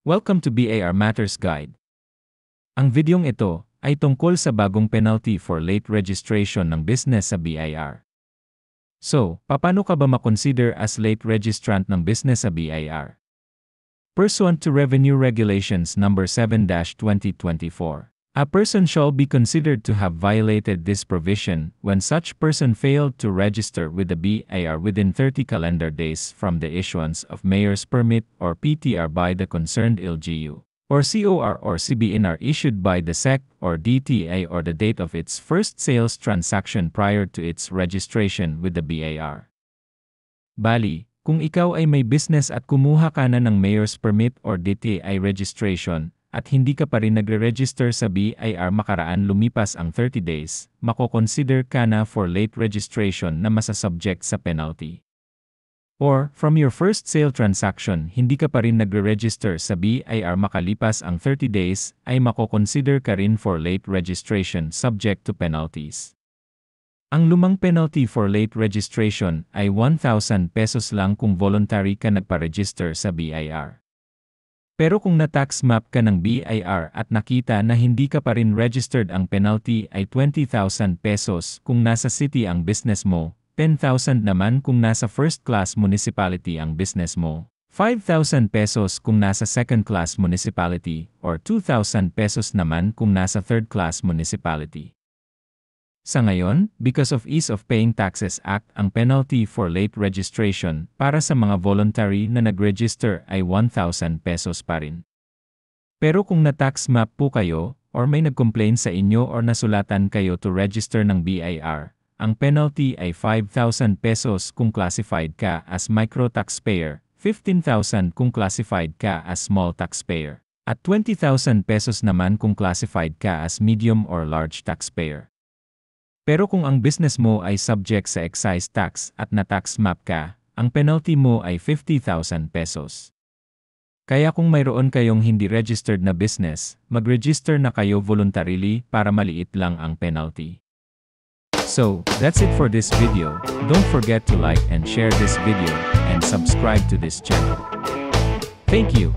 Welcome to BAR Matters Guide. Ang videong ito ay tungkol sa bagong penalty for late registration ng business sa BIR. So, paano ka ba makonsider as late registrant ng business sa BIR? Pursuant to Revenue Regulations No. 7-2024, a person shall be considered to have violated this provision when such person failed to register with the BIR within 30 calendar days from the issuance of Mayor's Permit or PTR by the concerned LGU, or COR or CBNR issued by the SEC or DTA or the date of its first sales transaction prior to its registration with the BIR. Bali, kung ikaw ay may business at kumuha ka na ng Mayor's Permit or DTA registration, at hindi ka pa rin nagre-register sa BIR makaraan lumipas ang 30 days, mako-consider ka na for late registration na masasubject sa penalty. Or, from your first sale transaction hindi ka pa rin nagre-register sa BIR makalipas ang 30 days, ay mako-consider ka rin for late registration subject to penalties. Ang lumang penalty for late registration ay 1,000 pesos lang kung voluntary ka nagpa-register sa BIR. Pero kung na-tax map ka ng BIR at nakita na hindi ka pa rin registered, ang penalty ay 20,000 pesos kung nasa city ang business mo, 10,000 naman kung nasa first class municipality ang business mo, 5,000 pesos kung nasa second class municipality, or 2,000 pesos naman kung nasa third class municipality. Sa ngayon, because of Ease of Paying Taxes Act, ang penalty for late registration para sa mga voluntary na nag-register ay 1,000 pesos pa rin. Pero kung na-tax map po kayo, or may nag-complain sa inyo or nasulatan kayo to register ng BIR, ang penalty ay 5,000 pesos kung classified ka as micro taxpayer, 15,000 kung classified ka as small taxpayer, at 20,000 pesos naman kung classified ka as medium or large taxpayer. Pero kung ang business mo ay subject sa excise tax at na-tax map ka, ang penalty mo ay 50,000 pesos. Kaya kung mayroon kayong hindi registered na business, mag-register na kayo voluntarily para maliit lang ang penalty. So, that's it for this video. Don't forget to like and share this video, and subscribe to this channel. Thank you.